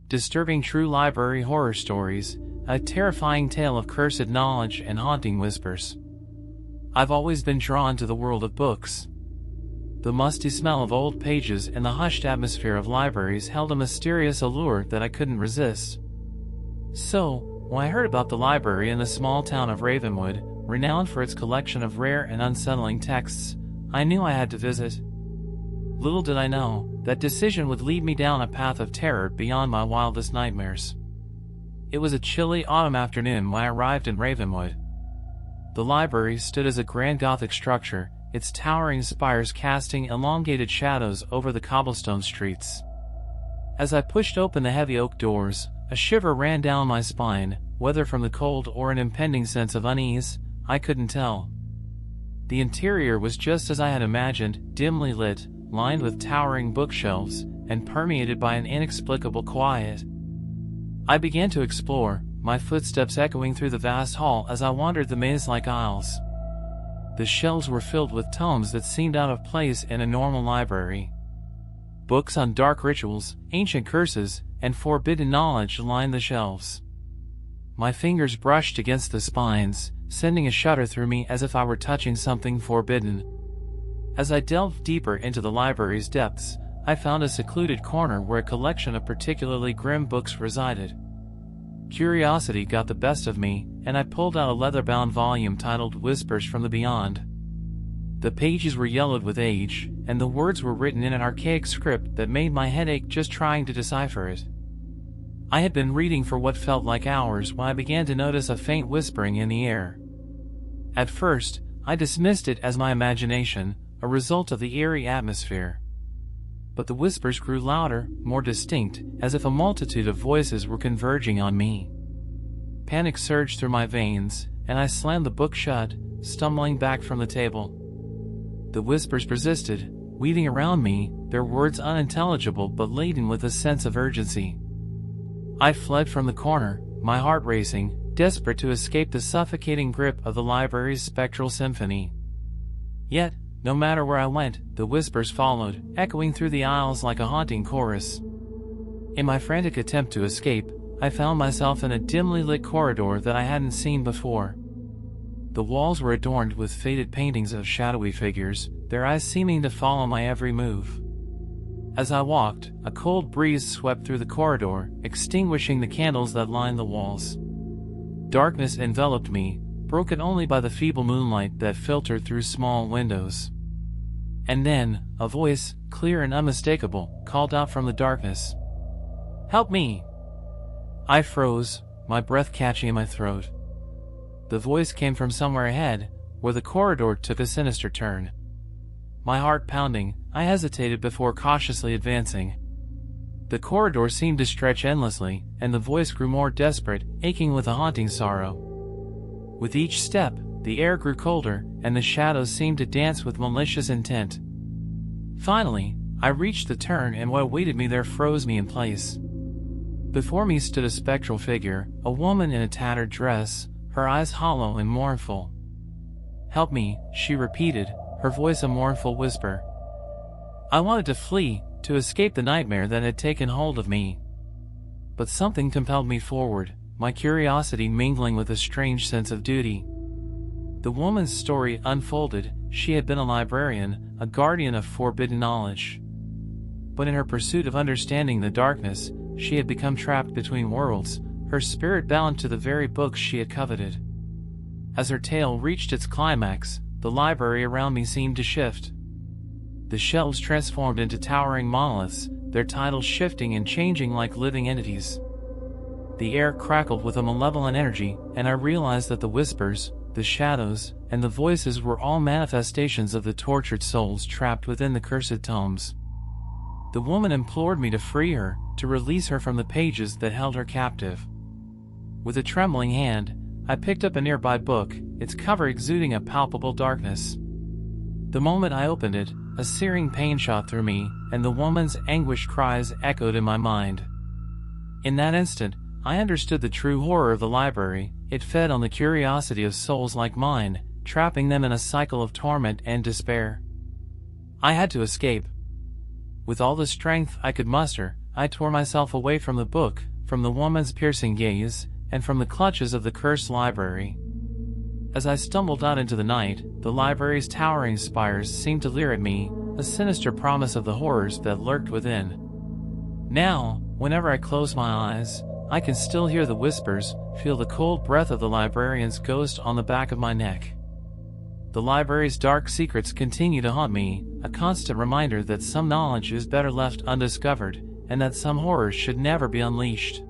disturbing true library horror stories, a terrifying tale of cursed knowledge and haunting whispers. I've always been drawn to the world of books. The musty smell of old pages and the hushed atmosphere of libraries held a mysterious allure that I couldn't resist. So, when I heard about the library in the small town of Ravenwood, renowned for its collection of rare and unsettling texts, I knew I had to visit. Little did I know, that decision would lead me down a path of terror beyond my wildest nightmares. It was a chilly autumn afternoon when I arrived in Ravenwood. The library stood as a grand Gothic structure, its towering spires casting elongated shadows over the cobblestone streets. As I pushed open the heavy oak doors, a shiver ran down my spine, whether from the cold or an impending sense of unease, I couldn't tell. The interior was just as I had imagined, dimly lit, lined with towering bookshelves, and permeated by an inexplicable quiet. I began to explore, my footsteps echoing through the vast hall as I wandered the maze-like aisles. The shelves were filled with tomes that seemed out of place in a normal library. Books on dark rituals, ancient curses, and forbidden knowledge lined the shelves. My fingers brushed against the spines, sending a shudder through me as if I were touching something forbidden. As I delved deeper into the library's depths, I found a secluded corner where a collection of particularly grim books resided. Curiosity got the best of me, and I pulled out a leather-bound volume titled Whispers from the Beyond. The pages were yellowed with age, and the words were written in an archaic script that made my head ache just trying to decipher it. I had been reading for what felt like hours when I began to notice a faint whispering in the air. At first, I dismissed it as my imagination, a result of the eerie atmosphere. But the whispers grew louder, more distinct, as if a multitude of voices were converging on me. Panic surged through my veins, and I slammed the book shut, stumbling back from the table. The whispers persisted, weaving around me, their words unintelligible but laden with a sense of urgency. I fled from the corner, my heart racing, desperate to escape the suffocating grip of the library's spectral symphony. Yet, no matter where I went, the whispers followed, echoing through the aisles like a haunting chorus. In my frantic attempt to escape, I found myself in a dimly lit corridor that I hadn't seen before. The walls were adorned with faded paintings of shadowy figures, their eyes seeming to follow my every move. As I walked, a cold breeze swept through the corridor, extinguishing the candles that lined the walls. Darkness enveloped me, broken only by the feeble moonlight that filtered through small windows. And then, a voice, clear and unmistakable, called out from the darkness. "Help me!" I froze, my breath catching in my throat. The voice came from somewhere ahead, where the corridor took a sinister turn. My heart pounding, I hesitated before cautiously advancing. The corridor seemed to stretch endlessly, and the voice grew more desperate, aching with a haunting sorrow. With each step, the air grew colder, and the shadows seemed to dance with malicious intent. Finally, I reached the turn, and what awaited me there froze me in place. Before me stood a spectral figure, a woman in a tattered dress, her eyes hollow and mournful. "Help me," she repeated, her voice a mournful whisper. I wanted to flee, to escape the nightmare that had taken hold of me. But something compelled me forward, my curiosity mingling with a strange sense of duty. The woman's story unfolded. She had been a librarian, a guardian of forbidden knowledge. But in her pursuit of understanding the darkness, she had become trapped between worlds, her spirit bound to the very books she had coveted. As her tale reached its climax, the library around me seemed to shift. The shelves transformed into towering monoliths, their titles shifting and changing like living entities. The air crackled with a malevolent energy, and I realized that the whispers, the shadows, and the voices were all manifestations of the tortured souls trapped within the cursed tomes. The woman implored me to free her, to release her from the pages that held her captive. With a trembling hand, I picked up a nearby book, its cover exuding a palpable darkness. The moment I opened it, a searing pain shot through me, and the woman's anguished cries echoed in my mind. In that instant, I understood the true horror of the library. It fed on the curiosity of souls like mine, trapping them in a cycle of torment and despair. I had to escape. With all the strength I could muster, I tore myself away from the book, from the woman's piercing gaze, and from the clutches of the cursed library. As I stumbled out into the night, the library's towering spires seemed to leer at me, a sinister promise of the horrors that lurked within. Now, whenever I close my eyes, I can still hear the whispers, feel the cold breath of the librarian's ghost on the back of my neck. The library's dark secrets continue to haunt me, a constant reminder that some knowledge is better left undiscovered, and that some horrors should never be unleashed.